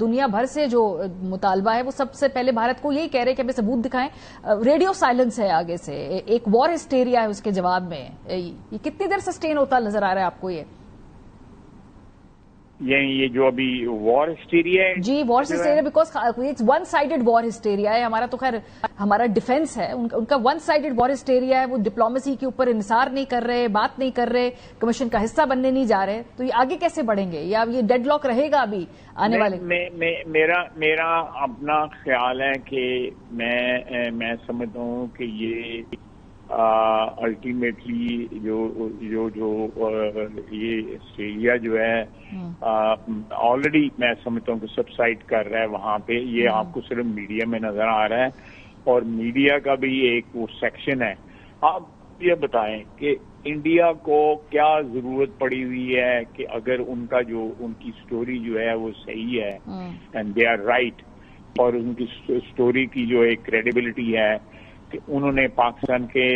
دنیا بھر سے جو مطالبہ ہے وہ سب سے پہلے بھارت کو یہی کہہ رہے کہ ہمیں ثبوت دکھائیں. ریڈیو سائلنس ہے آگے سے, ایک وار ہسٹیریا ہے اس کے جواب میں. یہ کتنی دیر سسٹین ہوتا نظر آ رہا ہے آپ کو؟ یہ جو ابھی وار ہسٹیریا ہے, جی war hysteria, because one sided war hysteria ہے. ہمارا تو خیر ہمارا ڈیفنس ہے, ان کا ون سائیڈڈ وار ہسٹیریا ہے. وہ ڈپلومیسی کے اوپر انحصار نہیں کر رہے, بات نہیں کر رہے, کمیشن کا حصہ بننے نہیں جا رہے. تو یہ آگے کیسے بڑھیں گے, یا یہ ڈیڈ لاک رہے گا ابھی آنے والے؟ میرا اپنا خیال ہے کہ میں سمجھتا ہوں کہ یہ الٹیمیٹلی جو یہ آسٹریلیا جو ہے آلریڈی میں سمجھتا ہوں کہ سبسائڈ کر رہا ہے وہاں پہ. یہ آپ کو صرف میڈیا میں نظر آ رہا ہے, اور میڈیا کا بھی ایک وہ سیکشن ہے. آپ یہ بتائیں کہ انڈیا کو کیا ضرورت پڑی ہوئی ہے کہ اگر ان کی سٹوری جو ہے وہ صحیح ہے اینڈ دے آر رائٹ, اور ان کی سٹوری کی جو ایک کریڈیبلٹی ہے کہ انہوں نے پاکستان کے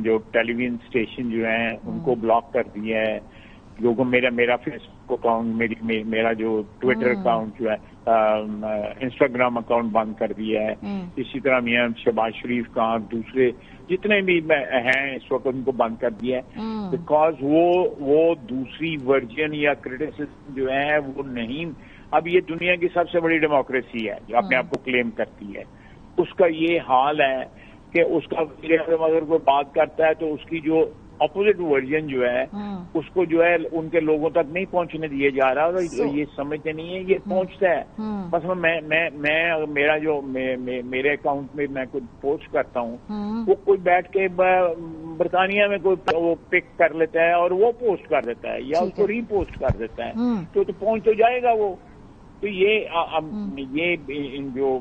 جو ٹیلی ویژن اسٹیشن جو ہیں ان کو بلاک کر دیا ہے. لوگوں میرا فیس بک اکاؤنٹ, میرا جو ٹویٹر اکاؤنٹ جو ہے, انسٹاگرام اکاؤنٹ بند کر دیا ہے. اسی طرح میاں شہباز شریف کا دوسرے جتنے بھی ہیں اس وقت ان کو بند کر دیا ہے, بیکاز وہ دوسری ورژن یا کرٹیسزم جو ہے وہ نہیں. اب یہ دنیا کی سب سے بڑی ڈیموکریسی ہے جو اپنے آپ کو کلیم کرتی ہے, اس کا یہ حال ہے کہ اس کا وزیر اعظم اگر کوئی بات کرتا ہے تو اس کی جو اپوزٹ ورژن جو ہے اس کو جو ہے ان کے لوگوں تک نہیں پہنچنے دیا جا رہا, اور یہ سمجھتے نہیں ہے یہ پہنچتا ہے. بس میں میرا جو میرے اکاؤنٹ میں میں کوئی پوسٹ کرتا ہوں وہ کوئی بیٹھ کے برطانیہ میں کوئی وہ پک کر لیتا ہے اور وہ پوسٹ کر دیتا ہے یا اس کو ری پوسٹ کر دیتا ہے, تو پہنچ تو جائے گا وہ. تو یہ جو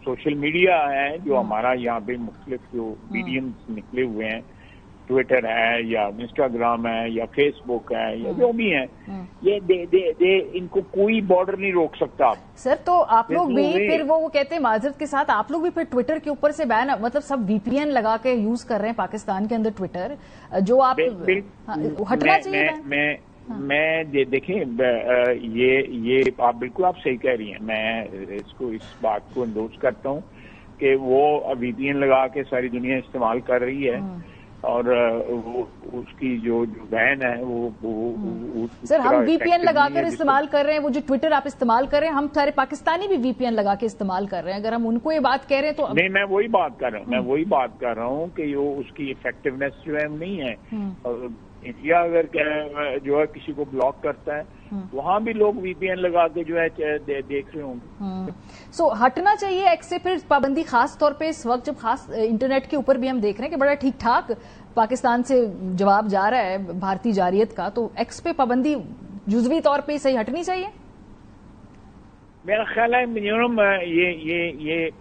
سوشل میڈیا ہے جو ہمارا یہاں پہ مختلف جو میڈیمز نکلے ہوئے ہیں, ٹویٹر ہے یا انسٹاگرام ہے یا فیس بک ہے یا جو بھی ہیں, یہ ان کو کوئی بارڈر نہیں روک سکتا. سر تو آپ لوگ بھی پھر وہ کہتے ہیں معذرت کے ساتھ, آپ لوگ بھی پھر ٹویٹر کے اوپر سے بین, مطلب سب وی پی این لگا کے یوز کر رہے ہیں پاکستان کے اندر ٹویٹر, جو آپ ہٹنا چاہیے. میں دیکھیں یہ آپ بالکل آپ صحیح کہہ رہی ہیں, میں اس بات کو اندوز کرتا ہوں کہ وہ وی پی این لگا کے ساری دنیا استعمال کر رہی ہے, اور وہ اس کی جو بہن ہے وہ سر ہم وی پی این لگا کر استعمال کر رہے ہیں. وہ جو ٹویٹر آپ استعمال کر رہے ہیں, ہم سارے پاکستانی بھی وی پی این لگا کے استعمال کر رہے ہیں. اگر ہم ان کو یہ بات کہہ رہے ہیں تو نہیں, میں وہی بات کر رہا ہوں کہ اس کی افیکٹونیس جو ہے نہیں ہے. انڈیا اگر جو ہے کسی کو بلاک کرتا ہے وہاں بھی لوگ وی پی این لگا کے جو ہے دیکھ رہے ہوں گے. سو ہٹنا چاہیے ایکس سے پھر پابندی, خاص طور پہ اس وقت جب خاص انٹرنیٹ کے اوپر بھی ہم دیکھ رہے ہیں کہ بڑا ٹھیک ٹھاک پاکستان سے جواب جا رہا ہے بھارتی جارحیت کا, تو ایکس پہ پابندی جزوی طور پہ صحیح ہٹنی چاہیے. میرا خیال ہے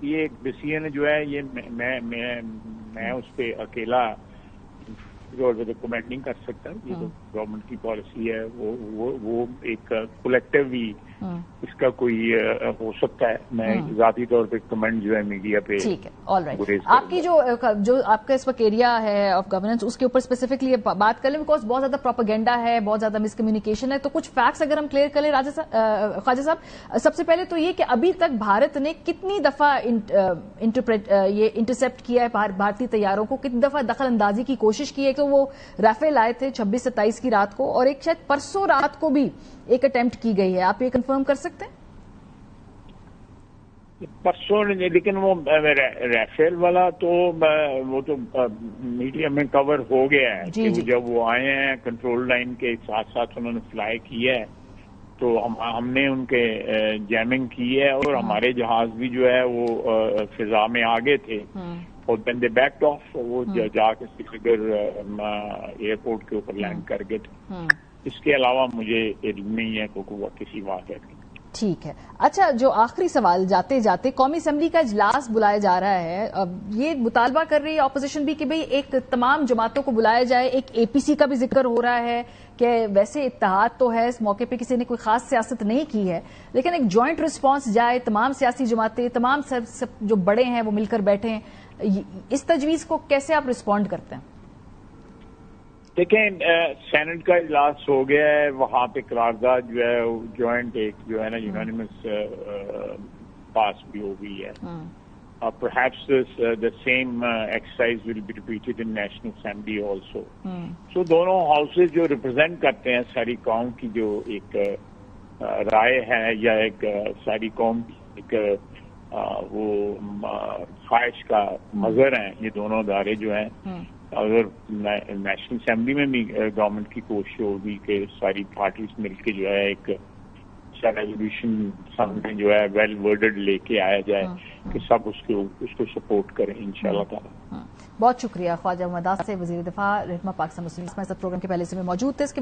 یہ ڈیسیژن جو ہے یہ میں اس پہ اکیلا کمنٹ نہیں کر سکتا. یہ تو گورنمنٹ کی پالیسی ہے, وہ ایک کولیکٹیو بھی اس کا کوئی ہو سکتا ہے. میں ذاتی طور پہ کمنٹ جو ہے میڈیا پہ. ٹھیک ہے, آل رائٹ. آپ کی جو آپ کا اس وقت ایریا ہے آف گورننس, اس کے اوپر اسپیسیفکلی بات کر لیں, بیکاز بہت زیادہ پروپیگنڈا ہے, بہت زیادہ مس کمیونیکیشن ہے. تو کچھ فیکٹس اگر ہم کلیئر کر لیں خواجہ صاحب. سب سے پہلے تو یہ کہ ابھی تک بھارت نے کتنی دفعہ یہ انٹرسپٹ کیا ہے بھارتی طیاروں کو, کتنی دفعہ دخل اندازی کی کوشش کی ہے. کہ وہ رافیل آئے تھے 26-27 کی رات کو, اور ایک شاید پرسوں رات کو بھی ایک اٹیمپٹ کی گئی ہے. آپ یہ کنفرم کر سکتے ہیں؟ پرسوں نہیں, لیکن وہ ریفیل والا تو وہ تو میڈیا میں کور ہو گیا ہے. جب وہ آئے ہیں کنٹرول لائن کے ساتھ ساتھ انہوں نے فلائی کی ہے, تو ہم نے ان کے جیمنگ کی ہے, اور ہمارے جہاز بھی جو ہے وہ فضا میں آگے تھے, اور دین دے بیکڈ آف, وہ جا کے سری نگر ایئرپورٹ کے اوپر لینڈ کر گئے تھے. اس کے علاوہ مجھے علم نہیں ہے کسی واقعہ کی. ٹھیک ہے. اچھا, جو آخری سوال جاتے جاتے, قومی اسمبلی کا اجلاس بلایا جا رہا ہے. اب یہ مطالبہ کر رہی ہے اپوزیشن بھی کہ بھئی ایک تمام جماعتوں کو بلایا جائے. ایک اے پی سی کا بھی ذکر ہو رہا ہے کہ ویسے اتحاد تو ہے, اس موقع پہ کسی نے کوئی خاص سیاست نہیں کی ہے, لیکن ایک جوائنٹ رسپانس جائے, تمام سیاسی جماعتیں, تمام سب جو بڑے ہیں وہ مل کر بیٹھے ہیں. اس تجویز کو کیسے آپ رسپونڈ کرتے ہیں؟ دیکھیں سینٹ کا اجلاس ہو گیا ہے، وہاں پہ قرارداد جو ہے جوائنٹ ایک جو ہے نا یونانیمس پاس بھی ہو گئی ہے. Perhaps the same exercise will be repeated in National Assembly also. So دونوں ہاؤسز جو ریپرزینٹ کرتے ہیں ساری قوم کی جو ایک رائے ہے یا ایک ساری قوم کی ایک وہ خواہش کا مظہر ہیں، یہ دونوں ادارے جو ہیں. اگر نیشنل اسمبلی میں بھی گورنمنٹ کی کوشش ہوگی کہ ساری پارٹیز مل کے جو ہے ایک ریزولوشن سامنے جو ہے ویل ورڈڈ لے کے آیا جائے کہ سب اس کو سپورٹ کریں انشاءاللہ تعالی. بہت شکریہ. خواجہ محمد آصف، وزیر دفاع رہنما پاکستان مسلم لیگ، پروگرام کے پہلے سے میں موجود تھے.